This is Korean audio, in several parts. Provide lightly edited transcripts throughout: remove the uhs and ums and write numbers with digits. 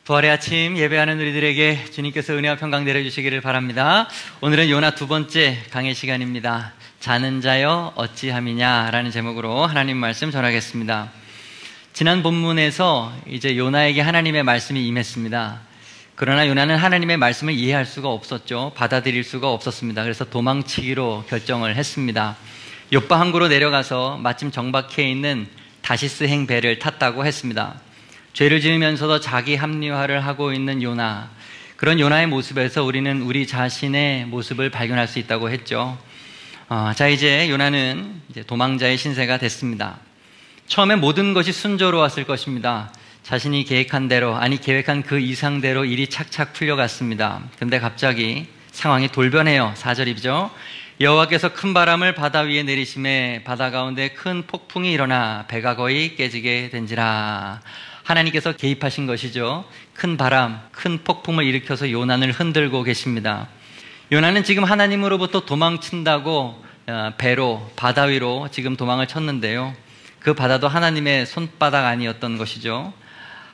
부활의 아침 예배하는 우리들에게 주님께서 은혜와 평강 내려주시기를 바랍니다. 오늘은 요나 두 번째 강의 시간입니다. 자는 자여 어찌함이냐 라는 제목으로 하나님 말씀 전하겠습니다. 지난 본문에서 이제 요나에게 하나님의 말씀이 임했습니다. 그러나 요나는 하나님의 말씀을 이해할 수가 없었죠. 받아들일 수가 없었습니다. 그래서 도망치기로 결정을 했습니다. 욥바 항구로 내려가서 마침 정박해 있는 다시스행 배를 탔다고 했습니다. 죄를 지으면서도 자기 합리화를 하고 있는 요나, 그런 요나의 모습에서 우리는 우리 자신의 모습을 발견할 수 있다고 했죠. 자, 이제 요나는 이제 도망자의 신세가 됐습니다. 처음에 모든 것이 순조로웠을 것입니다. 자신이 계획한 대로, 아니 계획한 그 이상대로 일이 착착 풀려갔습니다. 근데 갑자기 상황이 돌변해요. 4절이죠. 여호와께서 큰 바람을 바다 위에 내리심에 바다 가운데 큰 폭풍이 일어나 배가 거의 깨지게 된지라. 하나님께서 개입하신 것이죠. 큰 바람, 큰 폭풍을 일으켜서 요나를 흔들고 계십니다. 요나는 지금 하나님으로부터 도망친다고 배로, 바다 위로 지금 도망을 쳤는데요. 그 바다도 하나님의 손바닥 아니었던 것이죠.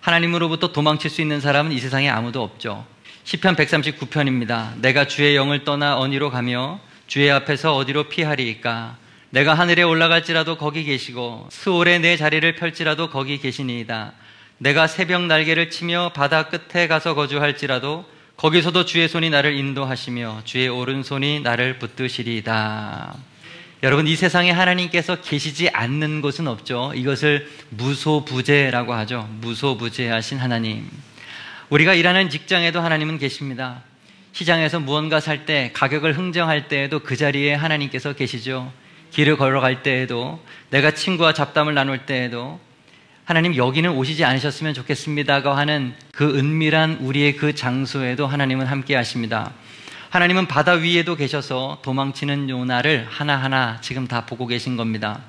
하나님으로부터 도망칠 수 있는 사람은 이 세상에 아무도 없죠. 시편 139편입니다. 내가 주의 영을 떠나 어디로 가며 주의 앞에서 어디로 피하리이까. 내가 하늘에 올라갈지라도 거기 계시고 스올에 내 자리를 펼지라도 거기 계시니이다. 내가 새벽 날개를 치며 바다 끝에 가서 거주할지라도 거기서도 주의 손이 나를 인도하시며 주의 오른손이 나를 붙드시리이다. 여러분, 이 세상에 하나님께서 계시지 않는 곳은 없죠. 이것을 무소부재라고 하죠. 무소부재하신 하나님. 우리가 일하는 직장에도 하나님은 계십니다. 시장에서 무언가 살 때, 가격을 흥정할 때에도 그 자리에 하나님께서 계시죠. 길을 걸어갈 때에도, 내가 친구와 잡담을 나눌 때에도 하나님 여기는 오시지 않으셨으면 좋겠습니다가 하는 그 은밀한 우리의 그 장소에도 하나님은 함께 하십니다. 하나님은 바다 위에도 계셔서 도망치는 요나를 하나하나 지금 다 보고 계신 겁니다.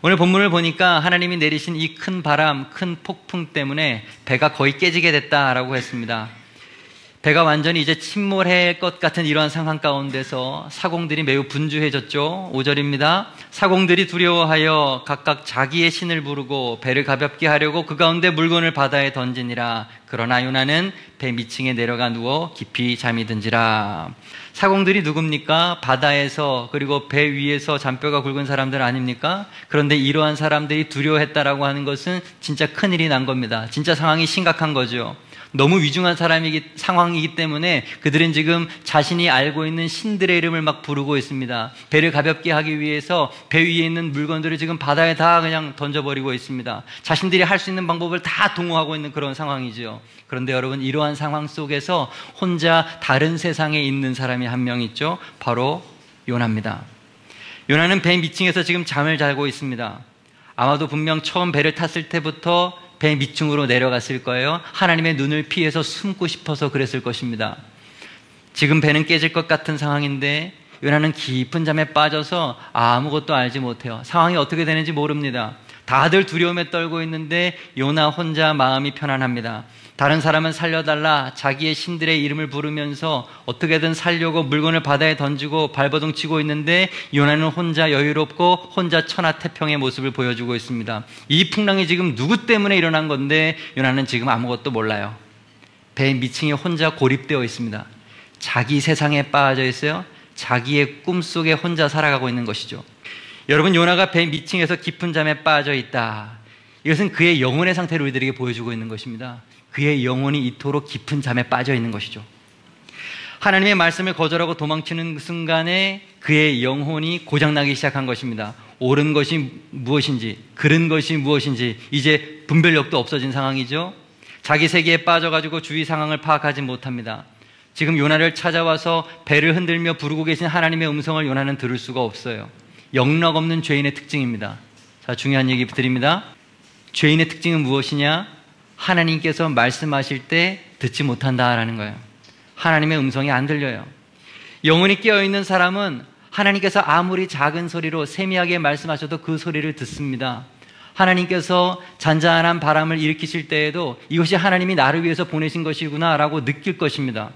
오늘 본문을 보니까 하나님이 내리신 이 큰 바람, 큰 폭풍 때문에 배가 거의 깨지게 됐다라고 했습니다. 배가 완전히 이제 침몰할 것 같은 이러한 상황 가운데서 사공들이 매우 분주해졌죠. 5절입니다. 사공들이 두려워하여 각각 자기의 신을 부르고 배를 가볍게 하려고 그 가운데 물건을 바다에 던지니라. 그러나 요나는 배 밑층에 내려가 누워 깊이 잠이 든지라. 사공들이 누굽니까? 바다에서 그리고 배 위에서 잔뼈가 굵은 사람들 아닙니까? 그런데 이러한 사람들이 두려워했다라고 하는 것은 진짜 큰일이 난 겁니다. 진짜 상황이 심각한 거죠. 너무 위중한 상황이기 때문에 그들은 지금 자신이 알고 있는 신들의 이름을 막 부르고 있습니다. 배를 가볍게 하기 위해서 배 위에 있는 물건들을 지금 바다에 다 그냥 던져버리고 있습니다. 자신들이 할 수 있는 방법을 다 동원하고 있는 그런 상황이죠. 그런데 여러분, 이러한 상황 속에서 혼자 다른 세상에 있는 사람이 한 명 있죠. 바로 요나입니다. 요나는 배 밑층에서 지금 잠을 자고 있습니다. 아마도 분명 처음 배를 탔을 때부터 배 밑층으로 내려갔을 거예요. 하나님의 눈을 피해서 숨고 싶어서 그랬을 것입니다. 지금 배는 깨질 것 같은 상황인데 요나는 깊은 잠에 빠져서 아무것도 알지 못해요. 상황이 어떻게 되는지 모릅니다. 다들 두려움에 떨고 있는데 요나 혼자 마음이 편안합니다. 다른 사람은 살려달라 자기의 신들의 이름을 부르면서 어떻게든 살려고 물건을 바다에 던지고 발버둥 치고 있는데 요나는 혼자 여유롭고 혼자 천하태평의 모습을 보여주고 있습니다. 이 풍랑이 지금 누구 때문에 일어난 건데 요나는 지금 아무것도 몰라요. 배 밑층에 혼자 고립되어 있습니다. 자기 세상에 빠져 있어요. 자기의 꿈속에 혼자 살아가고 있는 것이죠. 여러분, 요나가 배 밑층에서 깊은 잠에 빠져 있다. 이것은 그의 영혼의 상태를 우리들에게 보여주고 있는 것입니다. 그의 영혼이 이토록 깊은 잠에 빠져 있는 것이죠. 하나님의 말씀을 거절하고 도망치는 순간에 그의 영혼이 고장나기 시작한 것입니다. 옳은 것이 무엇인지, 그른 것이 무엇인지 이제 분별력도 없어진 상황이죠. 자기 세계에 빠져가지고 주위 상황을 파악하지 못합니다. 지금 요나를 찾아와서 배를 흔들며 부르고 계신 하나님의 음성을 요나는 들을 수가 없어요. 영락 없는 죄인의 특징입니다. 자, 중요한 얘기 드립니다. 죄인의 특징은 무엇이냐? 하나님께서 말씀하실 때 듣지 못한다라는 거예요. 하나님의 음성이 안 들려요. 영혼이 깨어있는 사람은 하나님께서 아무리 작은 소리로 세미하게 말씀하셔도 그 소리를 듣습니다. 하나님께서 잔잔한 바람을 일으키실 때에도 이것이 하나님이 나를 위해서 보내신 것이구나 라고 느낄 것입니다.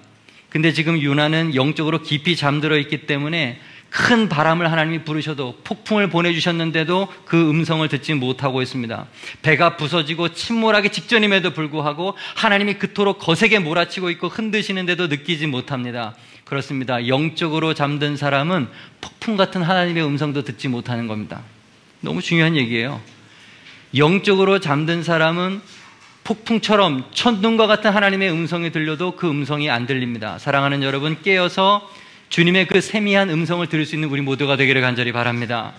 근데 지금 요나는 영적으로 깊이 잠들어 있기 때문에 큰 바람을 하나님이 부르셔도, 폭풍을 보내주셨는데도 그 음성을 듣지 못하고 있습니다. 배가 부서지고 침몰하기 직전임에도 불구하고 하나님이 그토록 거세게 몰아치고 있고 흔드시는데도 느끼지 못합니다. 그렇습니다. 영적으로 잠든 사람은 폭풍 같은 하나님의 음성도 듣지 못하는 겁니다. 너무 중요한 얘기예요. 영적으로 잠든 사람은 폭풍처럼 천둥과 같은 하나님의 음성이 들려도 그 음성이 안 들립니다. 사랑하는 여러분, 깨어서 주님의 그 세미한 음성을 들을 수 있는 우리 모두가 되기를 간절히 바랍니다.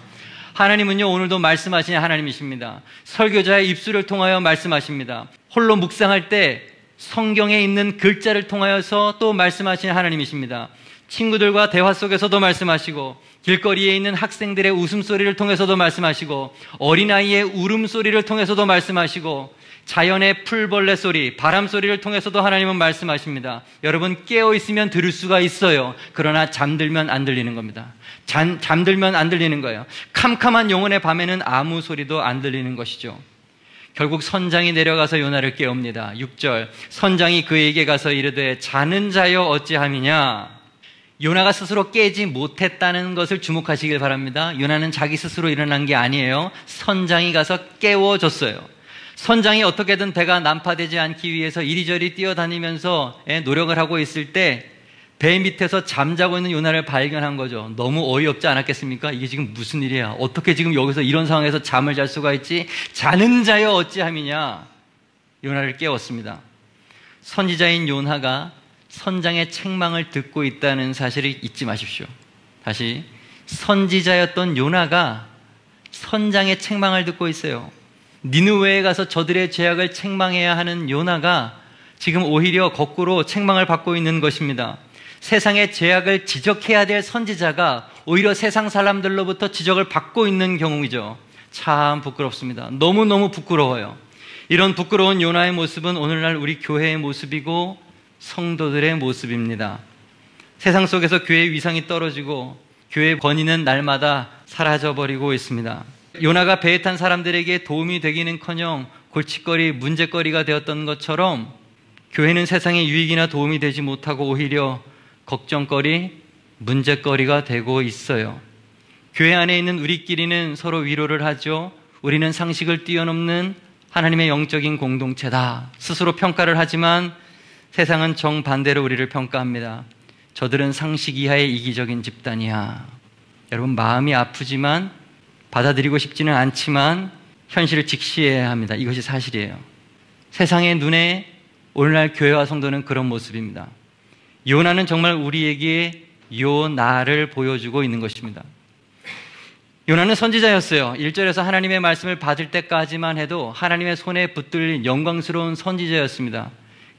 하나님은요, 오늘도 말씀하시는 하나님이십니다. 설교자의 입술을 통하여 말씀하십니다. 홀로 묵상할 때 성경에 있는 글자를 통하여서 또 말씀하시는 하나님이십니다. 친구들과 대화 속에서도 말씀하시고, 길거리에 있는 학생들의 웃음소리를 통해서도 말씀하시고, 어린아이의 울음소리를 통해서도 말씀하시고, 자연의 풀벌레 소리, 바람 소리를 통해서도 하나님은 말씀하십니다. 여러분, 깨어있으면 들을 수가 있어요. 그러나 잠들면 안 들리는 겁니다. 잠들면 안 들리는 거예요. 캄캄한 영혼의 밤에는 아무 소리도 안 들리는 것이죠. 결국 선장이 내려가서 요나를 깨웁니다. 6절, 선장이 그에게 가서 이르되 자는 자여 어찌함이냐. 요나가 스스로 깨지 못했다는 것을 주목하시길 바랍니다. 요나는 자기 스스로 일어난 게 아니에요. 선장이 가서 깨워줬어요. 선장이 어떻게든 배가 난파되지 않기 위해서 이리저리 뛰어다니면서 노력을 하고 있을 때 배 밑에서 잠자고 있는 요나를 발견한 거죠. 너무 어이없지 않았겠습니까? 이게 지금 무슨 일이야? 어떻게 지금 여기서 이런 상황에서 잠을 잘 수가 있지? 자는 자여 어찌함이냐? 요나를 깨웠습니다. 선지자인 요나가 선장의 책망을 듣고 있다는 사실을 잊지 마십시오. 다시, 선지자였던 요나가 선장의 책망을 듣고 있어요. 니느웨에 가서 저들의 죄악을 책망해야 하는 요나가 지금 오히려 거꾸로 책망을 받고 있는 것입니다. 세상의 죄악을 지적해야 될 선지자가 오히려 세상 사람들로부터 지적을 받고 있는 경우이죠. 참 부끄럽습니다. 너무너무 부끄러워요. 이런 부끄러운 요나의 모습은 오늘날 우리 교회의 모습이고 성도들의 모습입니다. 세상 속에서 교회의 위상이 떨어지고 교회의 권위는 날마다 사라져버리고 있습니다. 요나가 배에 탄 사람들에게 도움이 되기는커녕 골칫거리, 문제거리가 되었던 것처럼 교회는 세상의 유익이나 도움이 되지 못하고 오히려 걱정거리, 문제거리가 되고 있어요. 교회 안에 있는 우리끼리는 서로 위로를 하죠. 우리는 상식을 뛰어넘는 하나님의 영적인 공동체다. 스스로 평가를 하지만 세상은 정반대로 우리를 평가합니다. 저들은 상식 이하의 이기적인 집단이야. 여러분, 마음이 아프지만 받아들이고 싶지는 않지만 현실을 직시해야 합니다. 이것이 사실이에요. 세상의 눈에 오늘날 교회와 성도는 그런 모습입니다. 요나는 정말 우리에게 요나를 보여주고 있는 것입니다. 요나는 선지자였어요. 1절에서 하나님의 말씀을 받을 때까지만 해도 하나님의 손에 붙들린 영광스러운 선지자였습니다.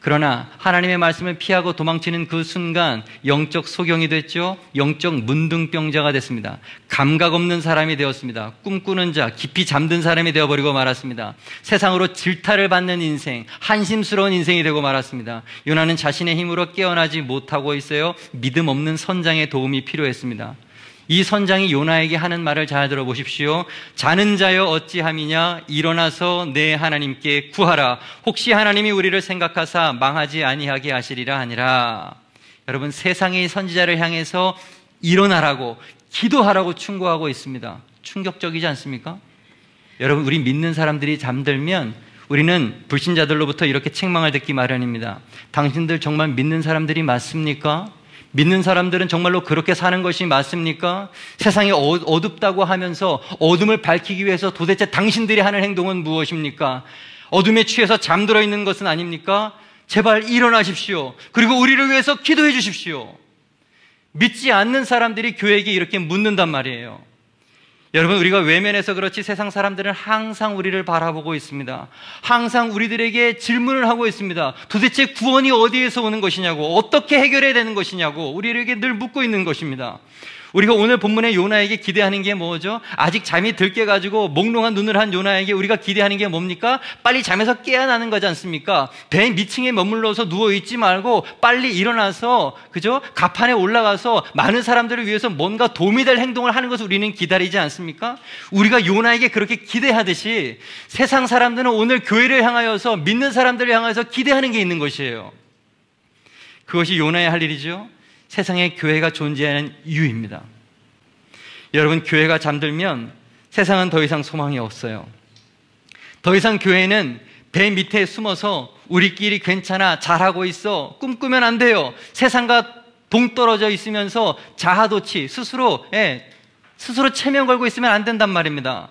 그러나 하나님의 말씀을 피하고 도망치는 그 순간 영적 소경이 됐죠. 영적 문둥병자가 됐습니다. 감각 없는 사람이 되었습니다. 꿈꾸는 자, 깊이 잠든 사람이 되어버리고 말았습니다. 세상으로 질타를 받는 인생, 한심스러운 인생이 되고 말았습니다. 요나는 자신의 힘으로 깨어나지 못하고 있어요. 믿음 없는 선장의 도움이 필요했습니다. 이 선장이 요나에게 하는 말을 잘 들어보십시오. 자는 자여 어찌함이냐. 일어나서 내 하나님께 구하라. 혹시 하나님이 우리를 생각하사 망하지 아니하게 하시리라 하니라. 여러분, 세상의 선지자를 향해서 일어나라고, 기도하라고 충고하고 있습니다. 충격적이지 않습니까? 여러분, 우리 믿는 사람들이 잠들면 우리는 불신자들로부터 이렇게 책망을 듣기 마련입니다. 당신들 정말 믿는 사람들이 맞습니까? 믿는 사람들은 정말로 그렇게 사는 것이 맞습니까? 세상이 어둡다고 하면서 어둠을 밝히기 위해서 도대체 당신들이 하는 행동은 무엇입니까? 어둠에 취해서 잠들어 있는 것은 아닙니까? 제발 일어나십시오. 그리고 우리를 위해서 기도해 주십시오. 믿지 않는 사람들이 교회에게 이렇게 묻는단 말이에요. 여러분, 우리가 외면해서 그렇지 세상 사람들은 항상 우리를 바라보고 있습니다. 항상 우리들에게 질문을 하고 있습니다. 도대체 구원이 어디에서 오는 것이냐고, 어떻게 해결해야 되는 것이냐고 우리에게 늘 묻고 있는 것입니다. 우리가 오늘 본문의 요나에게 기대하는 게 뭐죠? 아직 잠이 들 깨가지고 몽롱한 눈을 한 요나에게 우리가 기대하는 게 뭡니까? 빨리 잠에서 깨어나는 거지 않습니까? 배 밑층에 머물러서 누워있지 말고 빨리 일어나서, 그죠? 갑판에 올라가서 많은 사람들을 위해서 뭔가 도움이 될 행동을 하는 것을 우리는 기다리지 않습니까? 우리가 요나에게 그렇게 기대하듯이 세상 사람들은 오늘 교회를 향하여서, 믿는 사람들을 향하여서 기대하는 게 있는 것이에요. 그것이 요나의 할 일이죠. 세상에 교회가 존재하는 이유입니다. 여러분, 교회가 잠들면 세상은 더 이상 소망이 없어요. 더 이상 교회는 배 밑에 숨어서 우리끼리 괜찮아, 잘하고 있어, 꿈꾸면 안 돼요. 세상과 동떨어져 있으면서 자아도취, 스스로 체면 걸고 있으면 안 된단 말입니다.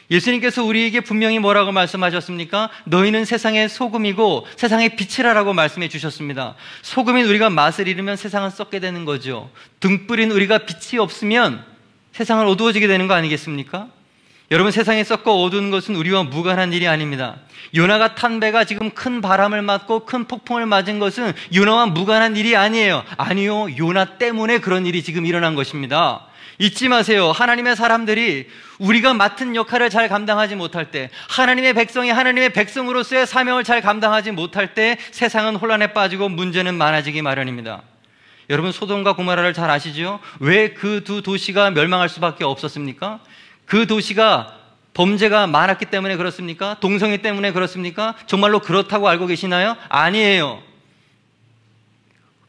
예수님께서 우리에게 분명히 뭐라고 말씀하셨습니까? 너희는 세상의 소금이고 세상의 빛이라라고 말씀해 주셨습니다. 소금인 우리가 맛을 잃으면 세상은 썩게 되는 거죠. 등불인 우리가 빛이 없으면 세상은 어두워지게 되는 거 아니겠습니까? 여러분, 세상에 썩고 어두운 것은 우리와 무관한 일이 아닙니다. 요나가 탄 배가 지금 큰 바람을 맞고 큰 폭풍을 맞은 것은 요나와 무관한 일이 아니에요. 아니요, 요나 때문에 그런 일이 지금 일어난 것입니다. 잊지 마세요. 하나님의 사람들이 우리가 맡은 역할을 잘 감당하지 못할 때, 하나님의 백성이 하나님의 백성으로서의 사명을 잘 감당하지 못할 때 세상은 혼란에 빠지고 문제는 많아지기 마련입니다. 여러분, 소돔과 고모라를 잘 아시죠? 왜 그 두 도시가 멸망할 수밖에 없었습니까? 그 도시가 범죄가 많았기 때문에 그렇습니까? 동성애 때문에 그렇습니까? 정말로 그렇다고 알고 계시나요? 아니에요.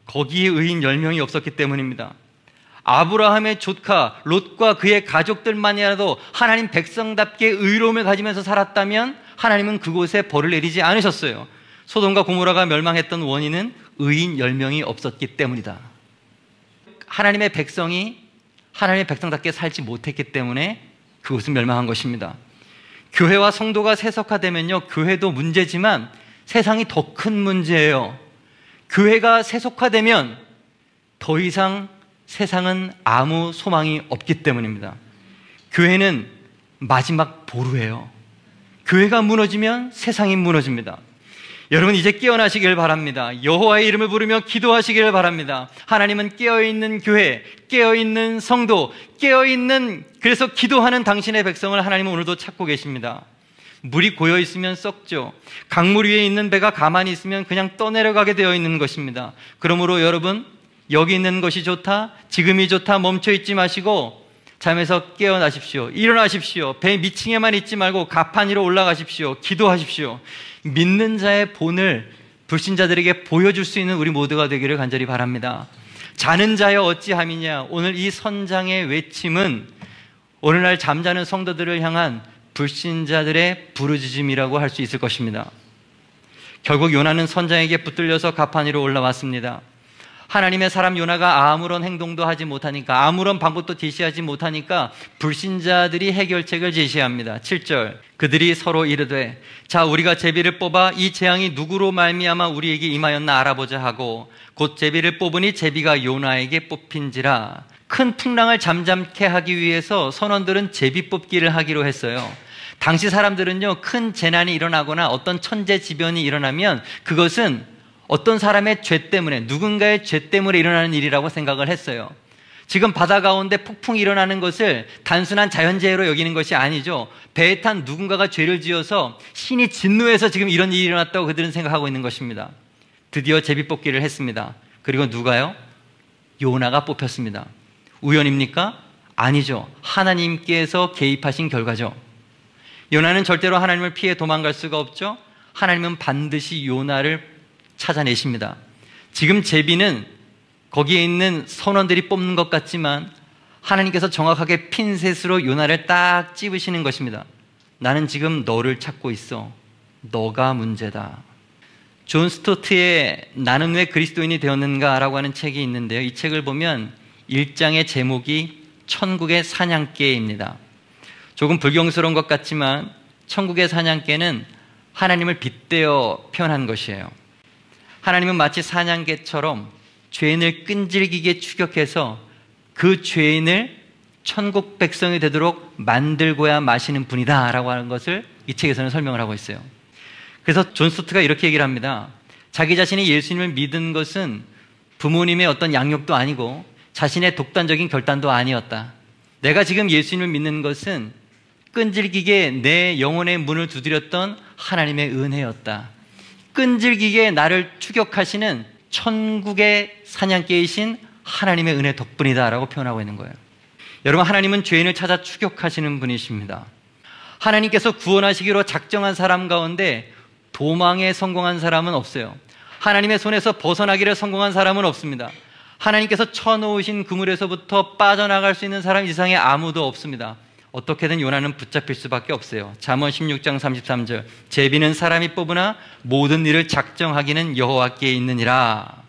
거기에 의인 10명이 없었기 때문입니다. 아브라함의 조카 롯과 그의 가족들만이라도 하나님 백성답게 의로움을 가지면서 살았다면 하나님은 그곳에 벌을 내리지 않으셨어요. 소돔과 고모라가 멸망했던 원인은 의인 10명이 없었기 때문이다. 하나님의 백성이 하나님의 백성답게 살지 못했기 때문에 그곳은 멸망한 것입니다. 교회와 성도가 세속화되면요, 교회도 문제지만 세상이 더 큰 문제예요. 교회가 세속화되면 더 이상 세상은 아무 소망이 없기 때문입니다. 교회는 마지막 보루예요. 교회가 무너지면 세상이 무너집니다. 여러분, 이제 깨어나시길 바랍니다. 여호와의 이름을 부르며 기도하시길 바랍니다. 하나님은 깨어있는 교회, 깨어있는 성도, 그래서 기도하는 당신의 백성을 하나님은 오늘도 찾고 계십니다. 물이 고여있으면 썩죠. 강물 위에 있는 배가 가만히 있으면 그냥 떠내려가게 되어 있는 것입니다. 그러므로 여러분, 여기 있는 것이 좋다, 지금이 좋다 멈춰있지 마시고 잠에서 깨어나십시오. 일어나십시오. 배 밑층에만 있지 말고 가판 위로 올라가십시오. 기도하십시오. 믿는 자의 본을 불신자들에게 보여줄 수 있는 우리 모두가 되기를 간절히 바랍니다. 자는 자여 어찌함이냐. 오늘 이 선장의 외침은 오늘날 잠자는 성도들을 향한 불신자들의 부르짖음이라고 할 수 있을 것입니다. 결국 요나는 선장에게 붙들려서 가판 위로 올라왔습니다. 하나님의 사람 요나가 아무런 행동도 하지 못하니까, 아무런 방법도 제시하지 못하니까 불신자들이 해결책을 제시합니다. 7절, 그들이 서로 이르되 자, 우리가 제비를 뽑아 이 재앙이 누구로 말미암아 우리에게 임하였나 알아보자 하고 곧 제비를 뽑으니 제비가 요나에게 뽑힌지라. 큰 풍랑을 잠잠케 하기 위해서 선원들은 제비 뽑기를 하기로 했어요. 당시 사람들은요, 큰 재난이 일어나거나 어떤 천재지변이 일어나면 그것은 어떤 사람의 죄 때문에, 누군가의 죄 때문에 일어나는 일이라고 생각을 했어요. 지금 바다 가운데 폭풍이 일어나는 것을 단순한 자연재해로 여기는 것이 아니죠. 배에 탄 누군가가 죄를 지어서 신이 진노해서 지금 이런 일이 일어났다고 그들은 생각하고 있는 것입니다. 드디어 제비뽑기를 했습니다. 그리고 누가요? 요나가 뽑혔습니다. 우연입니까? 아니죠. 하나님께서 개입하신 결과죠. 요나는 절대로 하나님을 피해 도망갈 수가 없죠. 하나님은 반드시 요나를 찾아내십니다. 지금 제비는 거기에 있는 선원들이 뽑는 것 같지만 하나님께서 정확하게 핀셋으로 요나를 딱 찝으시는 것입니다. 나는 지금 너를 찾고 있어. 너가 문제다. 존 스토트의 나는 왜 그리스도인이 되었는가 라고 하는 책이 있는데요, 이 책을 보면 1장의 제목이 천국의 사냥개입니다. 조금 불경스러운 것 같지만 천국의 사냥개는 하나님을 빗대어 표현한 것이에요. 하나님은 마치 사냥개처럼 죄인을 끈질기게 추격해서 그 죄인을 천국 백성이 되도록 만들고야 마시는 분이다 라고 하는 것을 이 책에서는 설명을 하고 있어요. 그래서 존 스토트가 이렇게 얘기를 합니다. 자기 자신이 예수님을 믿은 것은 부모님의 어떤 양육도 아니고 자신의 독단적인 결단도 아니었다. 내가 지금 예수님을 믿는 것은 끈질기게 내 영혼의 문을 두드렸던 하나님의 은혜였다. 끈질기게 나를 추격하시는 천국의 사냥개이신 하나님의 은혜 덕분이다 라고 표현하고 있는 거예요. 여러분, 하나님은 죄인을 찾아 추격하시는 분이십니다. 하나님께서 구원하시기로 작정한 사람 가운데 도망에 성공한 사람은 없어요. 하나님의 손에서 벗어나기를 성공한 사람은 없습니다. 하나님께서 쳐놓으신 그물에서부터 빠져나갈 수 있는 사람 이 세상에 아무도 없습니다. 어떻게든 요나는 붙잡힐 수밖에 없어요. 잠언 16장 33절, 제비는 사람이 뽑으나 모든 일을 작정하기는 여호와께 있느니라.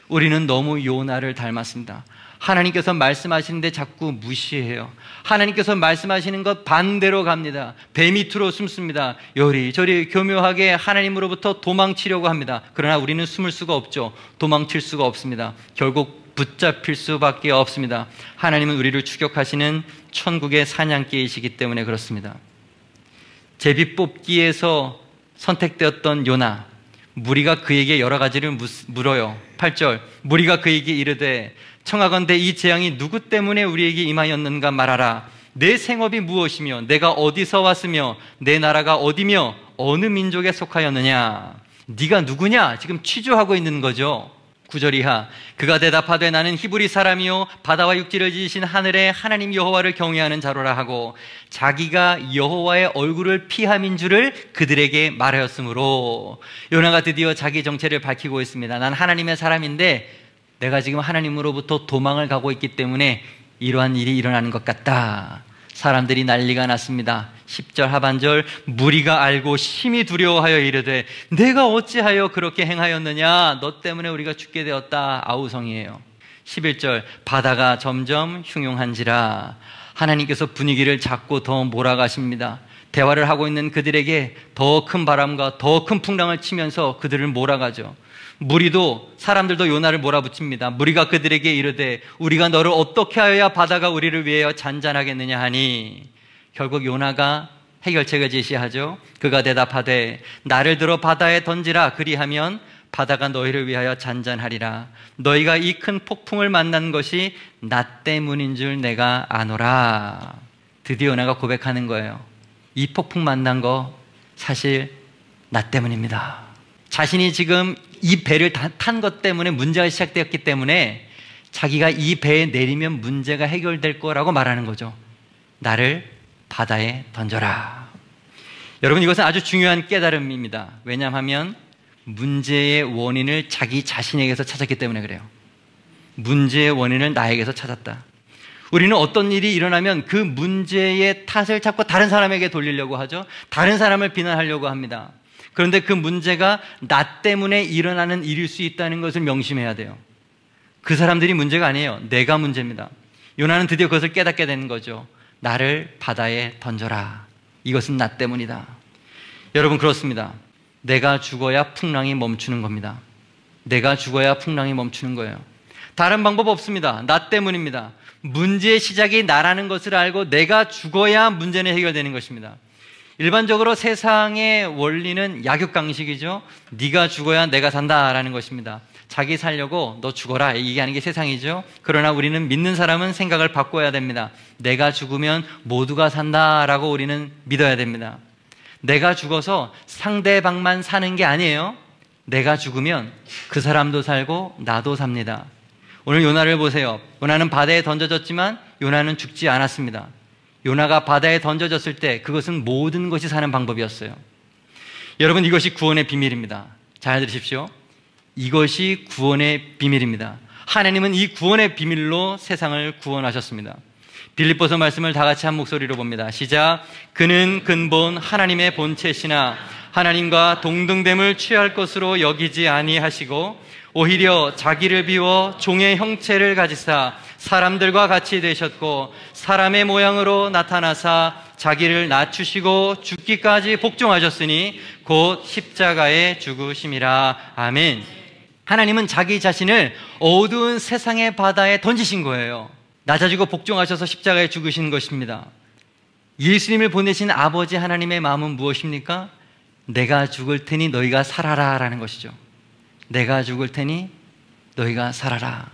우리는 너무 요나를 닮았습니다. 하나님께서 말씀하시는데 자꾸 무시해요. 하나님께서 말씀하시는 것 반대로 갑니다. 배 밑으로 숨습니다. 요리저리 교묘하게 하나님으로부터 도망치려고 합니다. 그러나 우리는 숨을 수가 없죠. 도망칠 수가 없습니다. 결국 붙잡힐 수밖에 없습니다. 하나님은 우리를 추격하시는 천국의 사냥개이시기 때문에 그렇습니다. 제비 뽑기에서 선택되었던 요나, 무리가 그에게 여러 가지를 물어요. 8절, 무리가 그에게 이르되 청하건대 이 재앙이 누구 때문에 우리에게 임하였는가 말하라. 내 생업이 무엇이며 내가 어디서 왔으며 내 나라가 어디며 어느 민족에 속하였느냐. 네가 누구냐? 지금 취조하고 있는 거죠. 9절 이하, 그가 대답하되 나는 히브리 사람이요 바다와 육지를 지으신 하늘의 하나님 여호와를 경외하는 자로라 하고 자기가 여호와의 얼굴을 피함인 줄을 그들에게 말하였으므로 요나가 드디어 자기 정체를 밝히고 있습니다. 난 하나님의 사람인데 내가 지금 하나님으로부터 도망을 가고 있기 때문에 이러한 일이 일어나는 것 같다. 사람들이 난리가 났습니다. 10절 하반절, 무리가 알고 심히 두려워하여 이르되 내가 어찌하여 그렇게 행하였느냐. 너 때문에 우리가 죽게 되었다. 아우성이에요. 11절, 바다가 점점 흉흉한지라. 하나님께서 분위기를 자꾸 더 몰아가십니다. 대화를 하고 있는 그들에게 더 큰 바람과 더 큰 풍랑을 치면서 그들을 몰아가죠. 무리도, 사람들도 요나를 몰아붙입니다. 무리가 그들에게 이르되 우리가 너를 어떻게 하여야 바다가 우리를 위하여 잔잔하겠느냐 하니 결국 요나가 해결책을 제시하죠. 그가 대답하되 나를 들어 바다에 던지라. 그리하면 바다가 너희를 위하여 잔잔하리라. 너희가 이 큰 폭풍을 만난 것이 나 때문인 줄 내가 아노라. 드디어 요나가 고백하는 거예요. 이 폭풍 만난 거 사실 나 때문입니다. 자신이 지금 이 배를 탄 것 때문에 문제가 시작되었기 때문에 자기가 이 배에 내리면 문제가 해결될 거라고 말하는 거죠. 나를 바다에 던져라. 여러분, 이것은 아주 중요한 깨달음입니다. 왜냐하면 문제의 원인을 자기 자신에게서 찾았기 때문에 그래요. 문제의 원인을 나에게서 찾았다. 우리는 어떤 일이 일어나면 그 문제의 탓을 자꾸 다른 사람에게 돌리려고 하죠. 다른 사람을 비난하려고 합니다. 그런데 그 문제가 나 때문에 일어나는 일일 수 있다는 것을 명심해야 돼요. 그 사람들이 문제가 아니에요. 내가 문제입니다. 요나는 드디어 그것을 깨닫게 되는 거죠. 나를 바다에 던져라. 이것은 나 때문이다. 여러분, 그렇습니다. 내가 죽어야 풍랑이 멈추는 겁니다. 내가 죽어야 풍랑이 멈추는 거예요. 다른 방법 없습니다. 나 때문입니다. 문제의 시작이 나라는 것을 알고 내가 죽어야 문제는 해결되는 것입니다. 일반적으로 세상의 원리는 약육강식이죠. 네가 죽어야 내가 산다라는 것입니다. 자기 살려고 너 죽어라 얘기하는 게 세상이죠. 그러나 우리는 믿는 사람은 생각을 바꿔야 됩니다. 내가 죽으면 모두가 산다라고 우리는 믿어야 됩니다. 내가 죽어서 상대방만 사는 게 아니에요. 내가 죽으면 그 사람도 살고 나도 삽니다. 오늘 요나를 보세요. 요나는 바다에 던져졌지만 요나는 죽지 않았습니다. 요나가 바다에 던져졌을 때 그것은 모든 것이 사는 방법이었어요. 여러분, 이것이 구원의 비밀입니다. 잘 들으십시오. 이것이 구원의 비밀입니다. 하나님은 이 구원의 비밀로 세상을 구원하셨습니다. 빌립보서 말씀을 다 같이 한 목소리로 봅니다. 시작. 그는 근본 하나님의 본체시나 하나님과 동등됨을 취할 것으로 여기지 아니하시고 오히려 자기를 비워 종의 형체를 가지사 사람들과 같이 되셨고 사람의 모양으로 나타나사 자기를 낮추시고 죽기까지 복종하셨으니 곧 십자가에 죽으심이라. 아멘. 하나님은 자기 자신을 어두운 세상의 바다에 던지신 거예요. 낮아지고 복종하셔서 십자가에 죽으신 것입니다. 예수님을 보내신 아버지 하나님의 마음은 무엇입니까? 내가 죽을 테니 너희가 살아라 라는 것이죠. 내가 죽을 테니 너희가 살아라.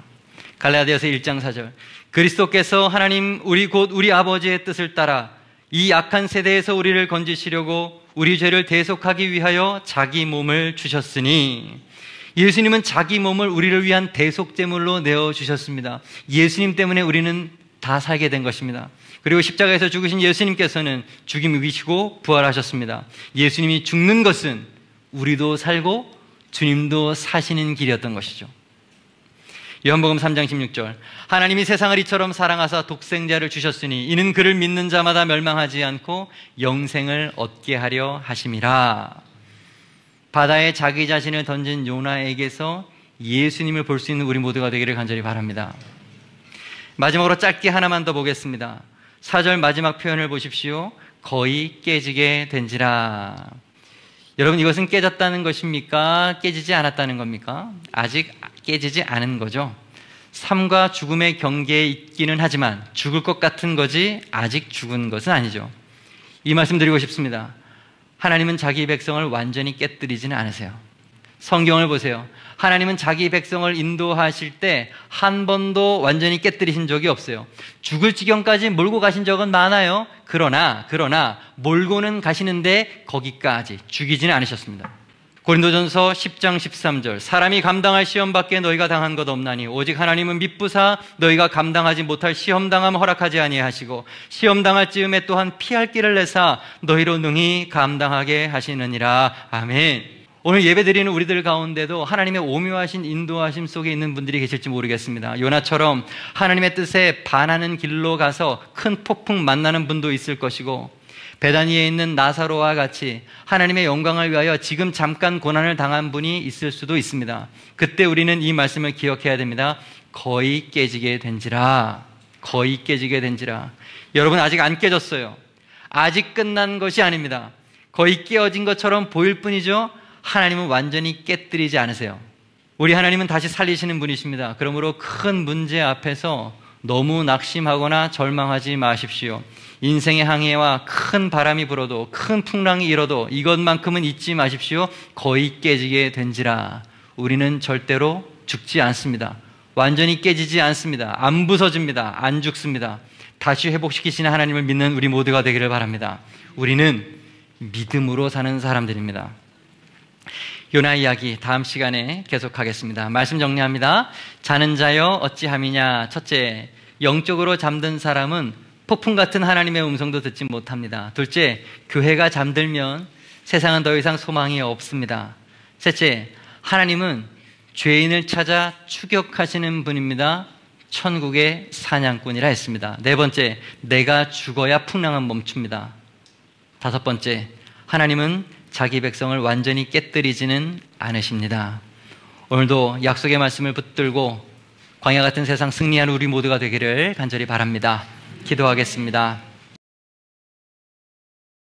갈라디아서 1장 4절. 그리스도께서 하나님 우리 아버지의 뜻을 따라 이 악한 세대에서 우리를 건지시려고 우리 죄를 대속하기 위하여 자기 몸을 주셨으니, 예수님은 자기 몸을 우리를 위한 대속제물로 내어주셨습니다. 예수님 때문에 우리는 다 살게 된 것입니다. 그리고 십자가에서 죽으신 예수님께서는 죽임 이기시고 부활하셨습니다. 예수님이 죽는 것은 우리도 살고 주님도 사시는 길이었던 것이죠. 요한복음 3장 16절, 하나님이 세상을 이처럼 사랑하사 독생자를 주셨으니 이는 그를 믿는 자마다 멸망하지 않고 영생을 얻게 하려 하심이라. 바다에 자기 자신을 던진 요나에게서 예수님을 볼 수 있는 우리 모두가 되기를 간절히 바랍니다. 마지막으로 짧게 하나만 더 보겠습니다. 4절 마지막 표현을 보십시오. 거의 깨지게 된지라. 여러분, 이것은 깨졌다는 것입니까? 깨지지 않았다는 겁니까? 아직 깨지지 않은 거죠. 삶과 죽음의 경계에 있기는 하지만 죽을 것 같은 거지 아직 죽은 것은 아니죠. 이 말씀 드리고 싶습니다. 하나님은 자기 백성을 완전히 깨뜨리지는 않으세요. 성경을 보세요. 하나님은 자기 백성을 인도하실 때 한 번도 완전히 깨뜨리신 적이 없어요. 죽을 지경까지 몰고 가신 적은 많아요. 그러나 몰고는 가시는데 거기까지 죽이지는 않으셨습니다. 고린도전서 10장 13절, 사람이 감당할 시험 밖에 너희가 당한 것 없나니 오직 하나님은 미쁘사 너희가 감당하지 못할 시험 당함 허락하지 아니하시고 시험 당할 즈음에 또한 피할 길을 내사 너희로 능히 감당하게 하시느니라. 아멘. 오늘 예배드리는 우리들 가운데도 하나님의 오묘하신 인도하심 속에 있는 분들이 계실지 모르겠습니다. 요나처럼 하나님의 뜻에 반하는 길로 가서 큰 폭풍 만나는 분도 있을 것이고, 베다니에 있는 나사로와 같이 하나님의 영광을 위하여 지금 잠깐 고난을 당한 분이 있을 수도 있습니다. 그때 우리는 이 말씀을 기억해야 됩니다. 거의 깨지게 된지라. 거의 깨지게 된지라. 여러분, 아직 안 깨졌어요. 아직 끝난 것이 아닙니다. 거의 깨어진 것처럼 보일 뿐이죠. 하나님은 완전히 깨뜨리지 않으세요. 우리 하나님은 다시 살리시는 분이십니다. 그러므로 큰 문제 앞에서 너무 낙심하거나 절망하지 마십시오. 인생의 항해와 큰 바람이 불어도 큰 풍랑이 일어도 이것만큼은 잊지 마십시오. 거의 깨지게 된지라. 우리는 절대로 죽지 않습니다. 완전히 깨지지 않습니다. 안 부서집니다. 안 죽습니다. 다시 회복시키시는 하나님을 믿는 우리 모두가 되기를 바랍니다. 우리는 믿음으로 사는 사람들입니다. 요나 이야기 다음 시간에 계속하겠습니다. 말씀 정리합니다. 자는 자여 어찌함이냐. 첫째, 영적으로 잠든 사람은 폭풍 같은 하나님의 음성도 듣지 못합니다. 둘째, 교회가 잠들면 세상은 더 이상 소망이 없습니다. 셋째, 하나님은 죄인을 찾아 추격하시는 분입니다. 천국의 사냥꾼이라 했습니다. 네 번째, 내가 죽어야 풍랑은 멈춥니다. 다섯 번째, 하나님은 자기 백성을 완전히 깨뜨리지는 않으십니다. 오늘도 약속의 말씀을 붙들고 광야 같은 세상 승리하는 우리 모두가 되기를 간절히 바랍니다. 기도하겠습니다.